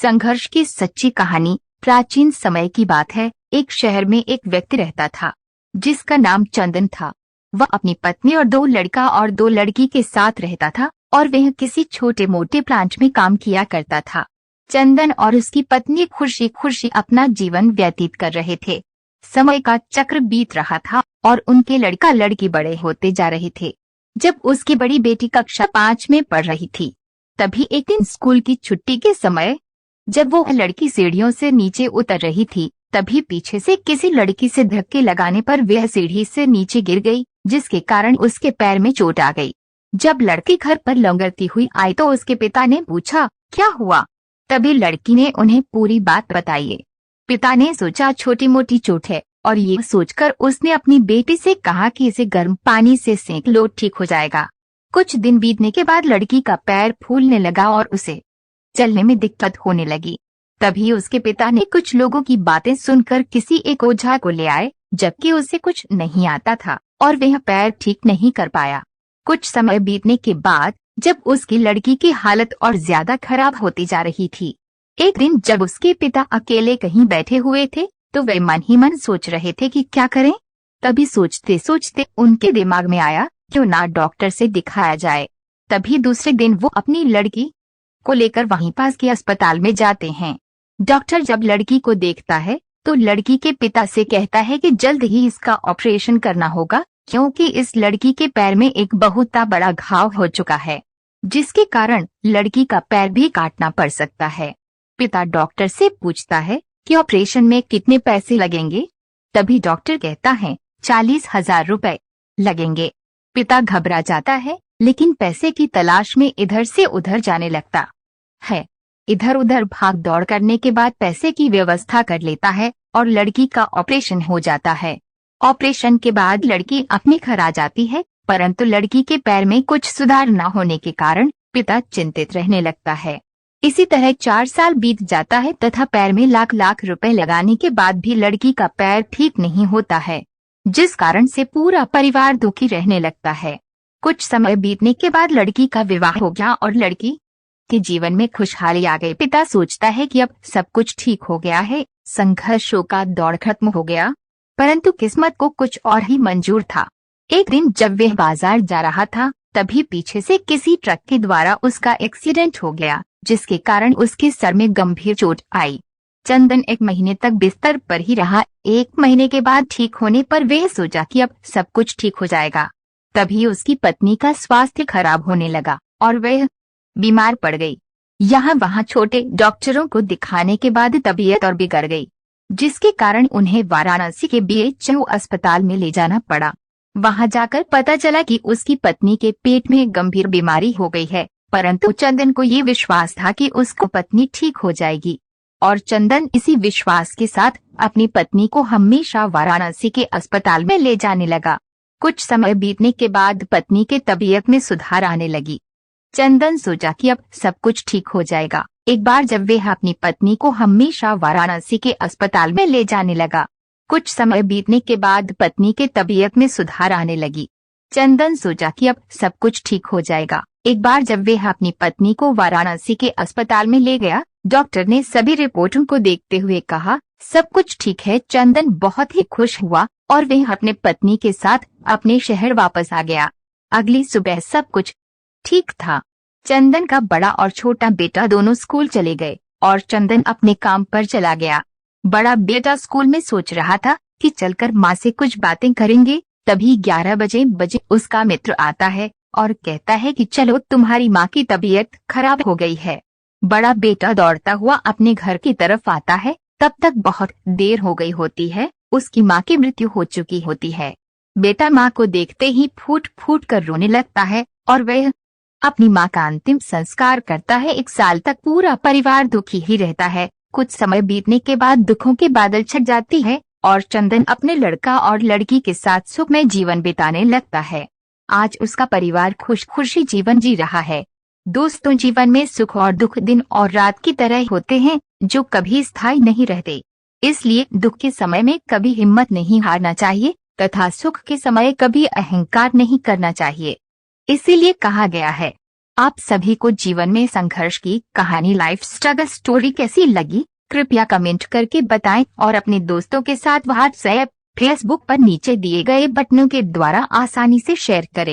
संघर्ष की सच्ची कहानी। प्राचीन समय की बात है। एक शहर में एक व्यक्ति रहता था जिसका नाम चंदन था। वह अपनी पत्नी और दो लड़का और दो लड़की के साथ रहता था और वह किसी छोटे मोटे प्लांट में काम किया करता था। चंदन और उसकी पत्नी खुशी खुशी अपना जीवन व्यतीत कर रहे थे। समय का चक्र बीत रहा था और उनके लड़का लड़की बड़े होते जा रहे थे। जब उसकी बड़ी बेटी कक्षा 5 में पढ़ रही थी, तभी एक दिन स्कूल की छुट्टी के समय जब वो लड़की सीढ़ियों से नीचे उतर रही थी, तभी पीछे से किसी लड़की से धक्के लगाने पर वह सीढ़ी से नीचे गिर गई, जिसके कारण उसके पैर में चोट आ गई। जब लड़की घर पर लंगड़ती हुई आई तो उसके पिता ने पूछा, क्या हुआ? तभी लड़की ने उन्हें पूरी बात बताई। पिता ने सोचा छोटी मोटी चोट है, और ये सोचकर उसने अपनी बेटी से कहा कि इसे गर्म पानी से सेंक लो, ठीक हो जाएगा। कुछ दिन बीतने के बाद लड़की का पैर फूलने लगा और उसे चलने में दिक्कत होने लगी। तभी उसके पिता ने कुछ लोगों की बातें सुनकर किसी एक ओझा को ले आए, जबकि उसे कुछ नहीं आता था और वह पैर ठीक नहीं कर पाया। कुछ समय बीतने के बाद जब उसकी लड़की की हालत और ज्यादा खराब होती जा रही थी, एक दिन जब उसके पिता अकेले कहीं बैठे हुए थे तो वे मन ही मन सोच रहे थे कि क्या करें। तभी सोचते सोचते उनके दिमाग में आया, क्यों ना डॉक्टर से दिखाया जाए। तभी दूसरे दिन वो अपनी लड़की को लेकर वहीं पास के अस्पताल में जाते हैं। डॉक्टर जब लड़की को देखता है तो लड़की के पिता से कहता है कि जल्द ही इसका ऑपरेशन करना होगा, क्योंकि इस लड़की के पैर में एक बहुत बड़ा घाव हो चुका है, जिसके कारण लड़की का पैर भी काटना पड़ सकता है। पिता डॉक्टर से पूछता है कि ऑपरेशन में कितने पैसे लगेंगे। तभी डॉक्टर कहता है 40,000 रुपए लगेंगे। पिता घबरा जाता है, लेकिन पैसे की तलाश में इधर से उधर जाने लगता है। इधर उधर भाग दौड़ करने के बाद पैसे की व्यवस्था कर लेता है और लड़की का ऑपरेशन हो जाता है। ऑपरेशन के बाद लड़की अपने घर आ जाती है, परंतु लड़की के पैर में कुछ सुधार न होने के कारण पिता चिंतित रहने लगता है। इसी तरह 4 साल बीत जाता है तथा पैर में लाख लाख रुपए लगाने के बाद भी लड़की का पैर ठीक नहीं होता है, जिस कारण से पूरा परिवार दुखी रहने लगता है। कुछ समय बीतने के बाद लड़की का विवाह हो गया और लड़की के जीवन में खुशहाली आ गई। पिता सोचता है कि अब सब कुछ ठीक हो गया है, संघर्षों का दौर खत्म हो गया, परंतु किस्मत को कुछ और ही मंजूर था। एक दिन जब वह बाजार जा रहा था, तभी पीछे से किसी ट्रक के द्वारा उसका एक्सीडेंट हो गया, जिसके कारण उसके सर में गंभीर चोट आई। चंदन 1 महीने तक बिस्तर पर ही रहा। 1 महीने के बाद ठीक होने पर वह सोचा कि अब सब कुछ ठीक हो जाएगा। तभी उसकी पत्नी का स्वास्थ्य खराब होने लगा और वह बीमार पड़ गई। यहाँ वहाँ छोटे डॉक्टरों को दिखाने के बाद तबीयत और बिगड़ गई, जिसके कारण उन्हें वाराणसी के BHU अस्पताल में ले जाना पड़ा। वहाँ जाकर पता चला कि उसकी पत्नी के पेट में गंभीर बीमारी हो गई है, परंतु चंदन को ये विश्वास था कि उसको पत्नी ठीक हो जाएगी और चंदन इसी विश्वास के साथ अपनी पत्नी को हमेशा वाराणसी के अस्पताल में ले जाने लगा। कुछ समय बीतने के बाद पत्नी के तबीयत में सुधार आने लगी। चंदन सोचा कि अब सब कुछ ठीक हो जाएगा। एक बार जब वह अपनी पत्नी को हमेशा वाराणसी के अस्पताल में ले जाने लगा, कुछ समय बीतने के बाद पत्नी के तबीयत में सुधार आने लगी। चंदन सोचा कि अब सब कुछ ठीक हो जाएगा। एक बार जब वह अपनी पत्नी को वाराणसी के अस्पताल में ले गया, डॉक्टर ने सभी रिपोर्टों को देखते हुए कहा, सब कुछ ठीक है। चंदन बहुत ही खुश हुआ और वह अपने पत्नी के साथ अपने शहर वापस आ गया। अगली सुबह सब कुछ ठीक था। चंदन का बड़ा और छोटा बेटा दोनों स्कूल चले गए और चंदन अपने काम पर चला गया। बड़ा बेटा स्कूल में सोच रहा था कि चलकर माँ से कुछ बातें करेंगे। तभी 11 बजे उसका मित्र आता है और कहता है कि चलो, तुम्हारी माँ की तबीयत खराब हो गई है। बड़ा बेटा दौड़ता हुआ अपने घर की तरफ आता है। तब तक बहुत देर हो गई होती है, उसकी माँ की मृत्यु हो चुकी होती है। बेटा माँ को देखते ही फूट फूट कर रोने लगता है और वह अपनी माँ का अंतिम संस्कार करता है। 1 साल तक पूरा परिवार दुखी ही रहता है। कुछ समय बीतने के बाद दुखों के बादल छट जाती है और चंदन अपने लड़का और लड़की के साथ सुखमय जीवन बिताने लगता है। आज उसका परिवार खुश खुशी जीवन जी रहा है। दोस्तों, जीवन में सुख और दुख दिन और रात की तरह होते हैं, जो कभी स्थायी नहीं रहते। इसलिए दुख के समय में कभी हिम्मत नहीं हारना चाहिए तथा सुख के समय कभी अहंकार नहीं करना चाहिए। इसीलिए कहा गया है, आप सभी को जीवन में संघर्ष की कहानी लाइफ स्ट्रगल स्टोरी कैसी लगी? कृपया कमेंट करके बताएं और अपने दोस्तों के साथ व्हाट्सएप फेसबुक पर नीचे दिए गए बटनों के द्वारा आसानी से शेयर करें।